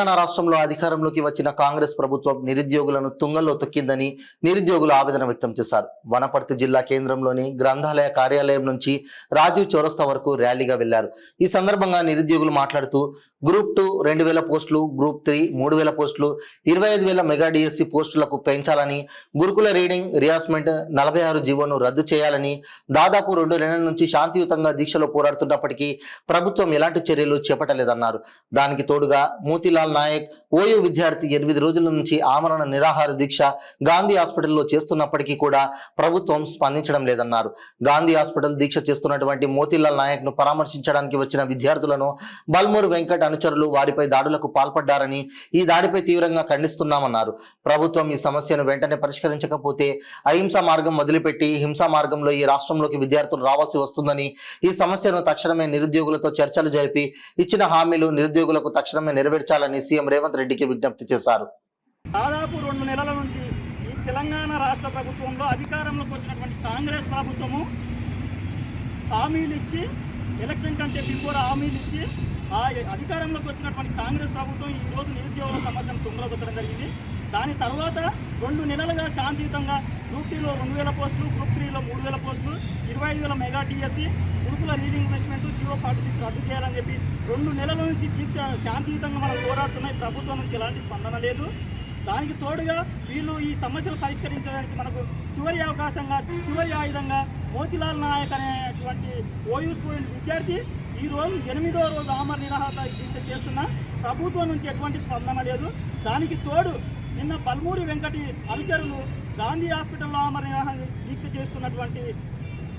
తెలంగాణ రాష్ట్రంలో అధికారంలోకి వచ్చిన కాంగ్రెస్ ప్రభుత్వం నిరుద్యోగులను తుంగల్లో తొక్కిందని నిరుద్యోగులు ఆవేదన వ్యక్తం చేశారు. వనపర్తి జిల్లా కేంద్రంలోని గ్రంథాలయ కార్యాలయం నుంచి రాజీవ్ చౌరస్తా వరకు ర్యాలీగా వెళ్లారు. ఈ సందర్భంగా నిరుద్యోగులు మాట్లాడుతూ గ్రూప్ 2 2000 పోస్టులు, గ్రూప్ 3 3000 పోస్టులు, 25,000 మెగా డిఎస్సి పోస్టులకు పెంచాలని, గురుకుల రీడింగ్ రియాస్మెంట్ 46 జీవోను రద్దు చేయాలని దాదాపు 2 నెలల నుంచి శాంతియుతంగా దీక్షలో పోరాడుతున్నప్పటికీ ప్రభుత్వం ఎలాంటి చర్యలు చేపట్టలేదన్నారు. దానికి తోడుగా మోతీలాల్ నాయక్ ఓయూ విద్యార్థి 8 రోజుల నుంచి ఆమరణ నిరాహార దీక్ష గాంధీ హాస్పిటల్లో చేస్తున్నప్పటికీ కూడా ప్రభుత్వం స్పందించడం లేదన్నారు. గాంధీ హాస్పిటల్ దీక్ష చేస్తున్నటువంటి మోతీలాల్ నాయక్ ను పరామర్శించడానికి వచ్చిన విద్యార్థులను బల్మూరు వెంకట్ అనుచరులు వారిపై దాడులకు పాల్పడ్డారని, ఈ దాడిపై తీవ్రంగా ఖండిస్తున్నామన్నారు. ప్రభుత్వం ఈ సమస్యను వెంటనే పరిష్కరించకపోతే అహింసా మార్గం వదిలిపెట్టి హింసా మార్గంలో ఈ రాష్ట్రంలోకి విద్యార్థులు రావాల్సి వస్తుందని, ఈ సమస్యను తక్షణమే నిరుద్యోగులతో చర్చలు జరిపి ఇచ్చిన హామీలు నిరుద్యోగులకు తక్షణమే నెరవేర్చాలని సీఎం రేవంత్ రెడ్డికి విజ్ఞప్తి చేశారు. దాదాపు 2 నెలల నుంచి ఈ తెలంగాణ రాష్ట్ర ప్రభుత్వంలో అధికారంలోకి వచ్చినటువంటి కాంగ్రెస్ ప్రభుత్వము హామీలు ఇచ్చి, ఎలక్షన్ కంటే బిఫోర్ హామీలు ఇచ్చి ఆ అధికారంలోకి వచ్చినటువంటి కాంగ్రెస్ ప్రభుత్వం ఈరోజు నిరుద్యోగుల సమస్యను తుంగలో దొక్కడం జరిగింది. దాని తర్వాత 2 నెలలుగా శాంతియుతంగా గ్రూప్ 2లో 2000 పోస్టులు, గ్రూప్ 3లో 3000 పోస్టులు, 25,000 మెగా డిఎస్సి, గురుకుల రీడింగ్ ఇన్వెస్ట్మెంట్ జీవో 46 రద్దు చేయాలని చెప్పి 2 నెలల నుంచి దీక్ష శాంతియుతంగా మనం పోరాడుతున్నాయి. ప్రభుత్వం నుంచి ఎలాంటి స్పందన లేదు. దానికి తోడుగా వీళ్ళు ఈ సమస్యలు పరిష్కరించడానికి మనకు చివరి అవకాశంగా, చివరి ఆయుధంగా మోతీలాల్ నాయక్ అనేటువంటి ఓయూ స్టూడెంట్ విద్యార్థి ఈరోజు 8వ రోజు ఆమరణ నిరాహార దీక్ష చేస్తున్న ప్రభుత్వం నుంచి ఎటువంటి స్పందన లేదు. దానికి తోడు నిన్న బల్మూరి వెంకటి అనుచరులు గాంధీ హాస్పిటల్లో ఆమరణ నిరాహార దీక్ష చేస్తున్నటువంటి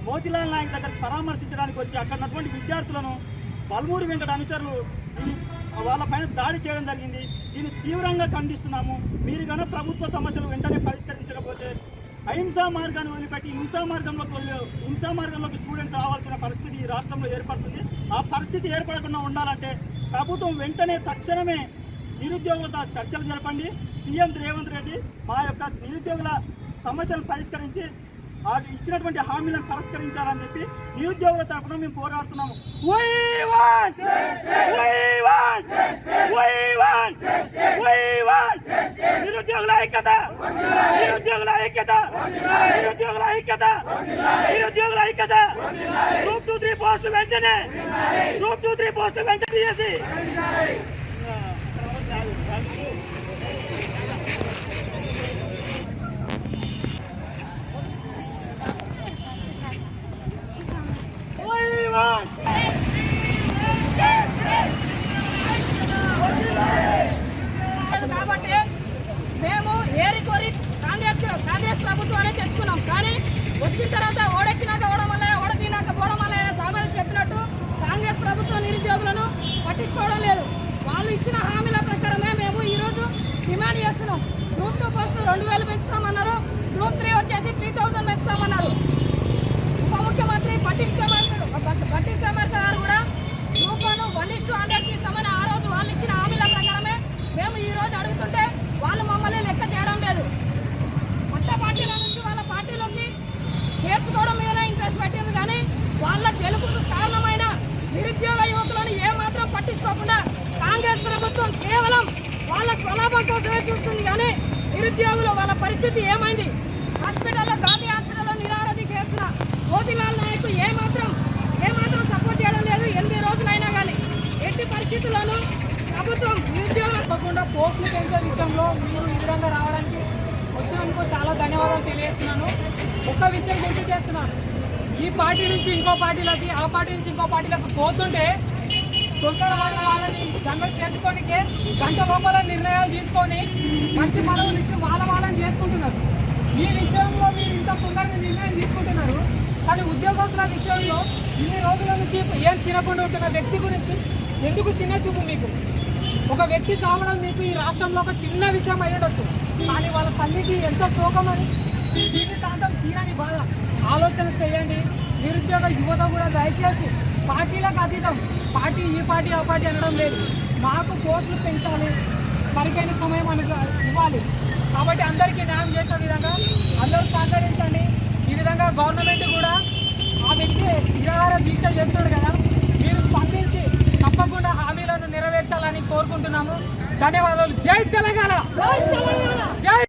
మోతీలాల్ నాయక్ దగ్గరికి పరామర్శించడానికి వచ్చి అక్కడ ఉన్నటువంటి విద్యార్థులను బల్మూరి వెంకట అనుచరులు వాళ్ళ పైన దాడి చేయడం జరిగింది. దీన్ని తీవ్రంగా ఖండిస్తున్నాము. మీరు కనుక ప్రభుత్వ సమస్యలు వెంటనే పరిష్కరించకపోతే అహింసా మార్గాన్ని వదిలిపెట్టి హింసా మార్గంలోకి స్టూడెంట్స్ రావాల్సిన పరిస్థితి ఈ రాష్ట్రంలో ఏర్పడుతుంది. ఆ పరిస్థితి ఏర్పడకుండా ఉండాలంటే ప్రభుత్వం వెంటనే తక్షణమే నిరుద్యోగులతో చర్చలు జరపండి. సీఎం రేవంత్ రెడ్డి మా యొక్క నిరుద్యోగుల సమస్యలను పరిష్కరించి ఇచ్చినటువంటి హామీలను పరిష్కరించాలని చెప్పి నిరుద్యోగుల తరఫున మేము పోరాడుతున్నాము. నిరుద్యోగుల ఐక్యత, నిరుద్యోగుల ఐక్యత, నిరుద్యోగుల ఐక్యత, నిరుద్యోగుల ఐక్యత. గ్రూప్ 2, 3 పోస్టులు వెంటనే, గ్రూప్ 2, 3 పోస్టులు వెంటనే చేసి కాబట్టి మేము ఏరి కోరి కాంగ్రెస్ ప్రభుత్వాన్ని తెచ్చుకున్నాం. కానీ వచ్చిన తర్వాత ఓడెక్కినాక ఓడం వల్ల, ఓడకినాక పోవడం వల్ల సామాన్యులు చెప్పినట్టు కాంగ్రెస్ ప్రభుత్వం నిరుద్యోగులను పట్టించుకోవడం లేదు. వాళ్ళు ఇచ్చిన హామీల ప్రకారమే మేము ఈరోజు డిమాండ్ చేస్తున్నాం. గ్రూప్ 2 పోస్టులు 2000 పెంచుతామన్నారు. గ్రూప్ 3 వచ్చేసి 3000 పెంచుతామన్నారు. ఉప ముఖ్యమంత్రి బట్టి విక్రమార్క గారు కూడా గ్రూప్ 1:100కి ఇస్తామని ఆ రోజు వాళ్ళు ఇచ్చిన హామీల ప్రకారమే మేము ఈ రోజు అడుగుతుంటే వాళ్ళు మమ్మల్ని లెక్క చేయడం లేదు. కొత్త పార్టీల నుంచి వాళ్ళ పార్టీలోకి చేర్చుకోవడం మీద ఇంట్రెస్ట్ పెట్టింది. కానీ వాళ్ళ గెలుపుకు కారణమైన నిరుద్యోగ యువకులను ఏమాత్రం పట్టించుకోకుండా కాంగ్రెస్ ప్రభుత్వం కేవలం వాళ్ళ స్వలాభం కోసమే చూస్తుంది. కానీ నిరుద్యోగులు వాళ్ళ పరిస్థితి ఏమైంది? హాస్పిటల్లో, గాంధీ హాస్పిటల్లో నిరాహార దీక్ష చేస్తున్న మోతీలాల్ నాయక్ ఏమాత్రం సపోర్ట్ చేయడం లేదు. 8 రోజులైనా కానీ ఎట్టి పరిస్థితుల్లోనూ ప్రభుత్వం నిరుద్యోగులు తప్పకుండా పోస్టులు పెంచే విషయంలో మీరు ఈ విధంగా రావడానికి వచ్చినందుకు చాలా ధన్యవాదాలు తెలియజేస్తున్నాను. ఒక్క విషయం గుర్తు చేస్తున్నాను, ఈ పార్టీ నుంచి ఇంకో పార్టీలకి, ఆ పార్టీ నుంచి ఇంకో పార్టీలకు పోతుంటే సొంత వాళ్ళని దండ చేసుకోనికే గంట లోపల నిర్ణయాలు తీసుకొని మంచి పదవులు ఇచ్చి వాళ్ళని చేసుకుంటున్నారు. ఈ విషయంలో మీరు ఇంత తొందరగా నిర్ణయం తీసుకుంటున్నారు. కానీ ఉద్యోగస్తుల విషయంలో ఇన్ని రోజుల నుంచి ఏం తినకుండా ఉంటున్న వ్యక్తి గురించి ఎందుకు చిన్న చూపు? మీకు ఒక వ్యక్తి చావడం మీకు ఈ రాష్ట్రంలో ఒక చిన్న విషయం అయ్యేటచ్చు, కానీ వాళ్ళ తల్లికి ఎంతో శోకమని జీవితాంతం తీరని బాధ. ఆలోచన చేయండి. నిరుద్యోగ యువత కూడా దయచేసి పార్టీలకు అతీతం, పార్టీ ఈ పార్టీ ఆ పార్టీ అనడం లేదు. మాకు పోస్టులు పెంచాలి, సరికైన సమయం మనకు ఇవ్వాలి. కాబట్టి అందరికీ న్యాయం చేసే విధంగా అందరూ సహకరించండి. ఈ విధంగా గవర్నమెంట్ కూడా ఆ వ్యక్తి నిరాహార దీక్ష చేస్తున్నాడు కదా, మీరు స్పందించి తప్పకుండా హామీలను నెరవేర్చాలని కోరుకుంటున్నాము. ధన్యవాదాలు. జై తెలంగాణ. జై తెలంగాణ. జై